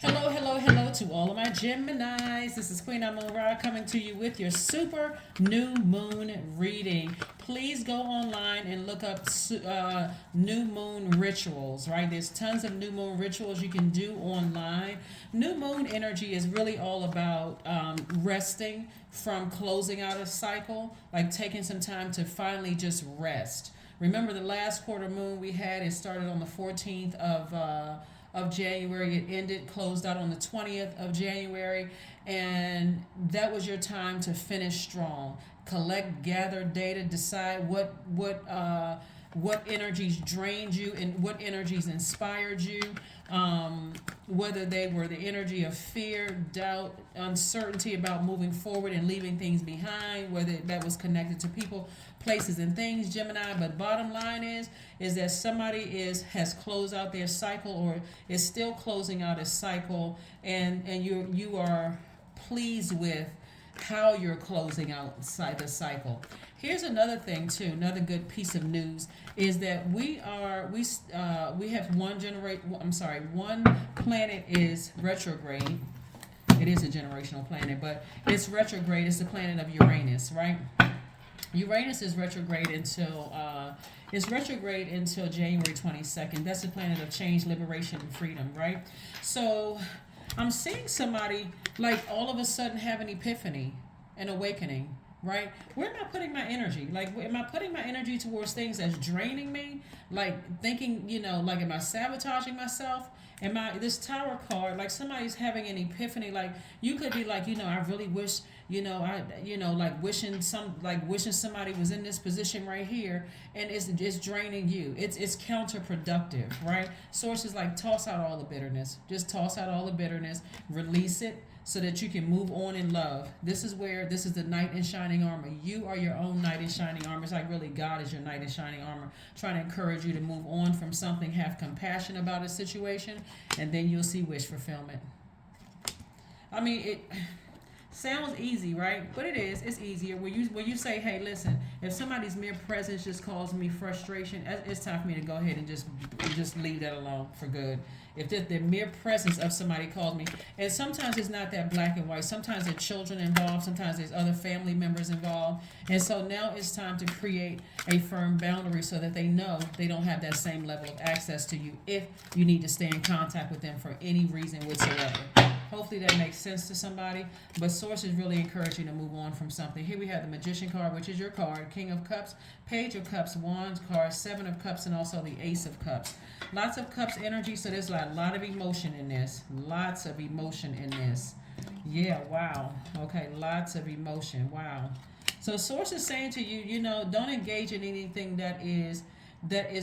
Hello, hello, hello to all of my Geminis. This is Queen Amun Ra coming to you with your super new moon reading. Please go online and look up new moon rituals, right? There's tons of new moon rituals you can do online. New moon energy is really all about resting from closing out a cycle, like taking some time to finally just rest. Remember the last quarter moon we had, it started on the 14th of January. It ended, closed out on the 20th of January, and that was your time to finish strong. Collect, gather data, decide what energies drained you and what energies inspired you. Whether they were the energy of fear, doubt, uncertainty about moving forward and leaving things behind, whether that was connected to people, places, and things, Gemini. But bottom line is that somebody has closed out their cycle or is still closing out a cycle, and you are pleased with how you're closing out the cycle. Here's another thing too. Another good piece of news is that we have one planet is retrograde. It is a generational planet, but it's retrograde. It's the planet of Uranus, right? Uranus is retrograde until January 22nd. That's the planet of change, liberation, and freedom, right? So I'm seeing somebody like all of a sudden have an epiphany, an awakening, right? Where am I putting my energy? Like, am I putting my energy towards things that's draining me? Like thinking, like, am I sabotaging myself? Am I this Tower card? Like somebody's having an epiphany. Like you could be like, I really wish, like wishing somebody was in this position right here, and it's draining you. It's counterproductive, right? Sources like toss out all the bitterness. Just toss out all the bitterness, release it, so that you can move on in love. This is the knight in shining armor. You are your own knight in shining armor. It's like really God is your knight in shining armor, trying to encourage you to move on from something, have compassion about a situation, and then you'll see wish fulfillment. I mean, it sounds easy, right? But it is. It's easier when you say, "Hey, listen, if somebody's mere presence just causing me frustration, it's time for me to go ahead and just leave that alone for good." If the mere presence of somebody calls me, and sometimes it's not that black and white. Sometimes there's children involved. Sometimes there's other family members involved, and so now it's time to create a firm boundary so that they know they don't have that same level of access to you if you need to stay in contact with them for any reason whatsoever. Hopefully that makes sense to somebody. But sources really encourage you to move on from something. Here we have the Magician card, which is your card, King of Cups, Page of Cups, Wands card, Seven of Cups, and also the Ace of Cups. Lots of Cups energy, so there's a lot of emotion in this. Lots of emotion in this. Yeah, wow. Okay, lots of emotion. Wow. So source is saying to you, don't engage in anything that is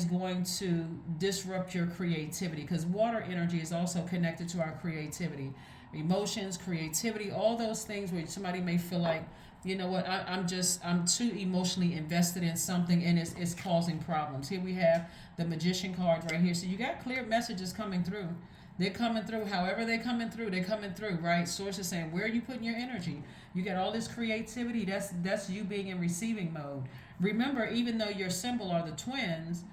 going to disrupt your creativity, because water energy is also connected to our creativity, emotions, creativity, all those things where somebody may feel like, what, I'm too emotionally invested in something, and it's causing problems. Here we have the Magician card right here. So you got clear messages coming through. They're coming through. However they're coming through, right? Source is saying, where are you putting your energy? You got all this creativity. That's you being in receiving mode. Remember, even though your symbol are the twins,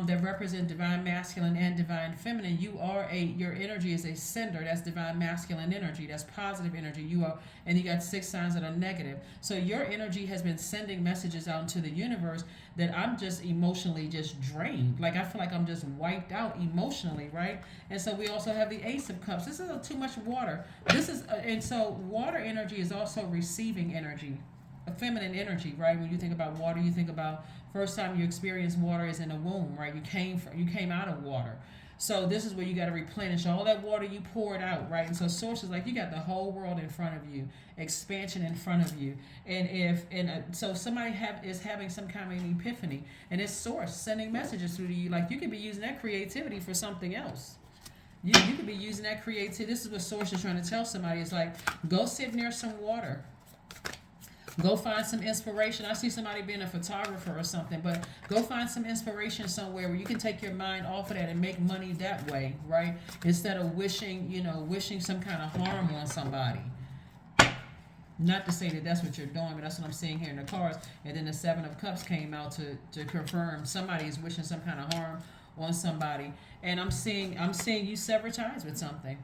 that represent divine masculine and divine feminine, your energy is a sender. That's divine masculine energy. That's positive energy. And you got 6 signs that are negative. So your energy has been sending messages out into the universe that I'm just emotionally just drained. Like I feel like I'm just wiped out emotionally, right? And so we also have the Ace of Cups. This is too much water. And so water energy is also receiving energy, a feminine energy, right? When you think about water, you think about first time you experience water is in a womb, right? You came out of water. So this is where you got to replenish all that water you poured out, right? And so sources like you got the whole world in front of you, expansion in front of you, so somebody is having some kind of an epiphany, and it's source sending messages through to you. Like you could be using that creativity for something else. You could be using that creativity. This is what source is trying to tell somebody. It's like, go sit near some water. Go find some inspiration. I see somebody being a photographer or something, but go find some inspiration somewhere where you can take your mind off of that and make money that way, right? Instead of wishing some kind of harm on somebody. Not to say that that's what you're doing, but that's what I'm seeing here in the cards. And then the Seven of Cups came out to confirm somebody is wishing some kind of harm on somebody. And I'm seeing you sever ties with something.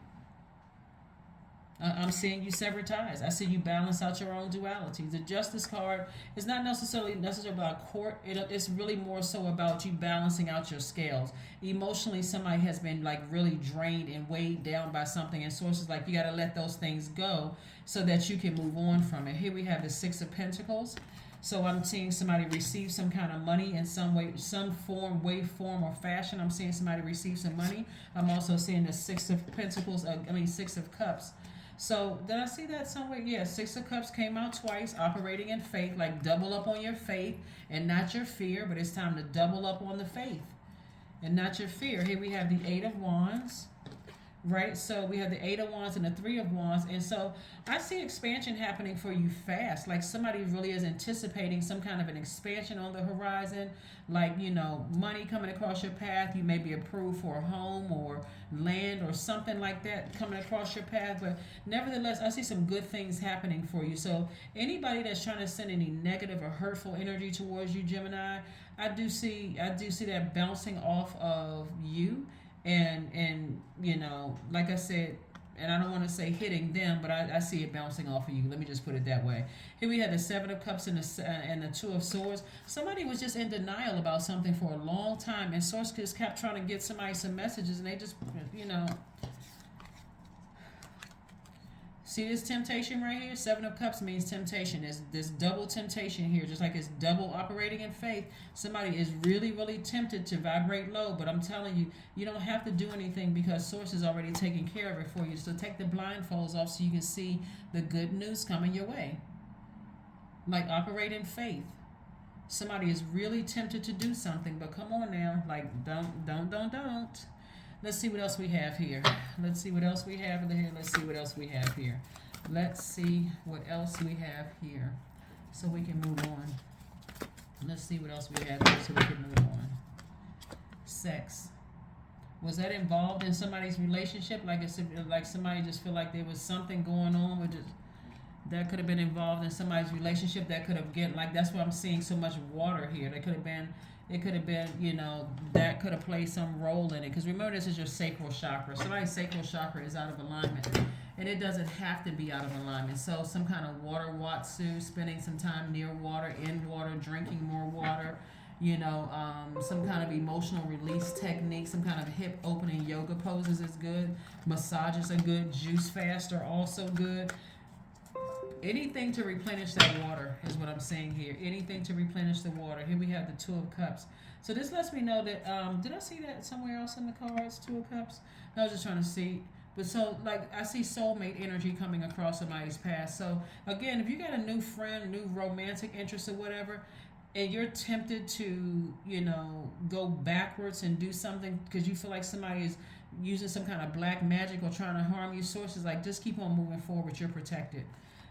I'm seeing you sever ties. I see you balance out your own duality. The Justice card is not necessarily about court. It's really more so about you balancing out your scales. Emotionally, somebody has been like really drained and weighed down by something, and sources like you got to let those things go so that you can move on from it. Here we have the Six of Pentacles. So I'm seeing somebody receive some kind of money in some way, some form, way, form, or fashion. I'm seeing somebody receive some money. I'm also seeing the Six of Pentacles, Six of Cups. So did I see that somewhere? Yeah, Six of Cups came out twice, operating in faith, like double up on your faith and not your fear, but it's time to double up on the faith and not your fear. Here we have the Eight of Wands, right? So we have the Eight of Wands and the Three of Wands. And so I see expansion happening for you fast. Like somebody really is anticipating some kind of an expansion on the horizon. Like, money coming across your path. You may be approved for a home or land or something like that coming across your path. But nevertheless, I see some good things happening for you. So anybody that's trying to send any negative or hurtful energy towards you, Gemini, I do see that bouncing off of you. And like I said, and I don't want to say hitting them, but I see it bouncing off of you. Let me just put it that way. Here we had the Seven of Cups and the Two of Swords. Somebody was just in denial about something for a long time, and Source just kept trying to get somebody some messages, and they just, See this temptation right here? Seven of Cups means temptation. There's this double temptation here, just like it's double operating in faith. Somebody is really, really tempted to vibrate low, but I'm telling you, you don't have to do anything because Source is already taking care of it for you. So take the blindfolds off so you can see the good news coming your way. Like operate in faith. Somebody is really tempted to do something, but come on now, like don't. Let's see what else we have here. Let's see what else we have here. Let's see what else we have here. Let's see what else we have here so we can move on. Let's see what else we have here so we can move on. Sex. Was that involved in somebody's relationship? Like somebody just feel like there was something going on with it. That could have been involved in somebody's relationship. That could have that's why I'm seeing so much water here. It could have been, that could have played some role in it. Because remember, this is your sacral chakra. Somebody's sacral chakra is out of alignment. And it doesn't have to be out of alignment. So some kind of water watsu, spending some time near water, in water, drinking more water. Some kind of emotional release technique, some kind of hip opening yoga poses is good. Massages are good. Juice fast are also good. Anything to replenish that water is what I'm saying here. Anything to replenish the water. Here we have the Two of Cups. So this lets me know that, did I see that somewhere else in the cards, Two of Cups? I was just trying to see. But so, I see soulmate energy coming across somebody's path. So, again, if you got a new friend, new romantic interest or whatever, and you're tempted to, go backwards and do something because you feel like somebody is using some kind of black magic or trying to harm you, sources, just keep on moving forward. You're protected.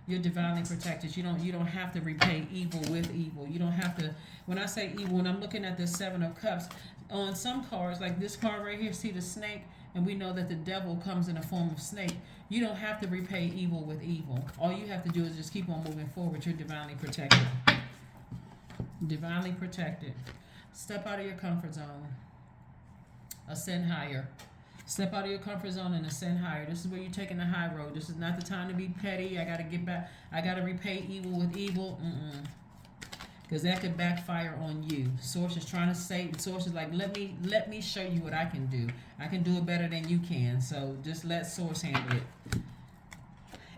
You're divinely protected. You don't have to repay evil with evil. You don't have to. When I say evil, when I'm looking at the Seven of Cups, on some cards, like this card right here, see the snake, and we know that the devil comes in the form of snake. You don't have to repay evil with evil. All you have to do is just keep on moving forward. You're divinely protected. Divinely protected. Step out of your comfort zone. Ascend higher. Step out of your comfort zone and ascend higher. This is where you're taking the high road. This is not the time to be petty. I got to get back. I got to repay evil with evil. Because that could backfire on you. Source is trying to say, Source is like, let me show you what I can do. I can do it better than you can. So just let Source handle it.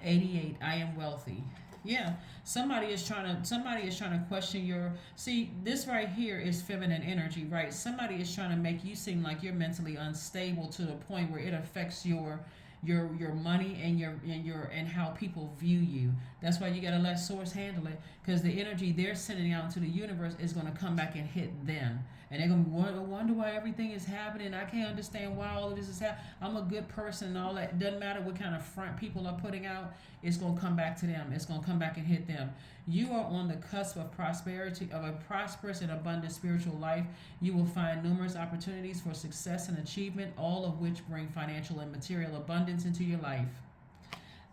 88. I am wealthy. Yeah, somebody is trying to question your. See, this right here is feminine energy, right? Somebody is trying to make you seem like you're mentally unstable to the point where it affects your money and how people view you. That's why you gotta let Source handle it, because the energy they're sending out into the universe is gonna come back and hit them, and they're gonna wonder why everything is happening. I can't understand why all of this is happening. I'm a good person and all that. Doesn't matter what kind of front people are putting out. It's gonna come back to them. It's gonna come back and hit them. You are on the cusp of prosperity, of a prosperous and abundant spiritual life. You will find numerous opportunities for success and achievement, all of which bring financial and material abundance into your life.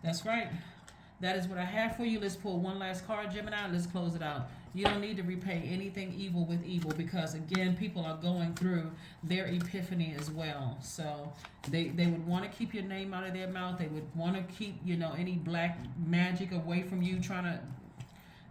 That's right. That is what I have for you. Let's pull one last card, Gemini. Let's close it out. You don't need to repay anything evil with evil, because again, people are going through their epiphany as well. So they would want to keep your name out of their mouth. They would want to keep, any black magic away from you, trying to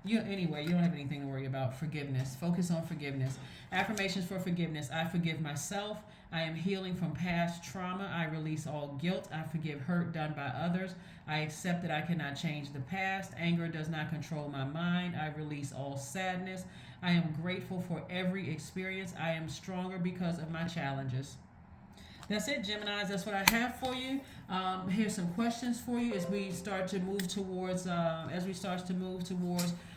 anyway, you don't have anything to worry about. Forgiveness. Focus on forgiveness. Affirmations for forgiveness. I forgive myself. I am healing from past trauma. I release all guilt. I forgive hurt done by others. I accept that I cannot change the past. Anger does not control my mind. I release all sadness. I am grateful for every experience. I am stronger because of my challenges. That's it, Geminis. That's what I have for you. Here's some questions for you as we start to move towards.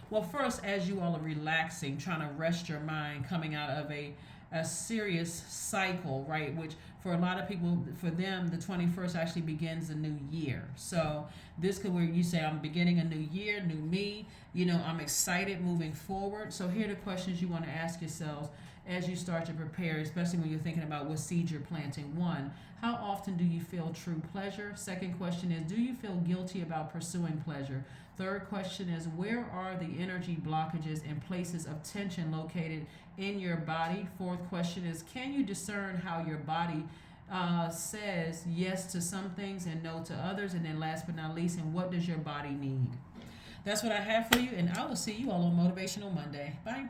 Well, first, as you all are relaxing, trying to rest your mind, coming out of a serious cycle, right? Which for a lot of people, for them, the 21st actually begins a new year. So this could where you say, I'm beginning a new year, new me. I'm excited moving forward. So here are the questions you want to ask yourselves as you start to prepare, especially when you're thinking about what seeds you're planting. One, how often do you feel true pleasure? Second question is, do you feel guilty about pursuing pleasure? Third question is, where are the energy blockages and places of tension located in your body? Fourth question is, can you discern how your body says yes to some things and no to others? And then last but not least, and what does your body need? That's what I have for you, and I will see you all on Motivational Monday. Bye.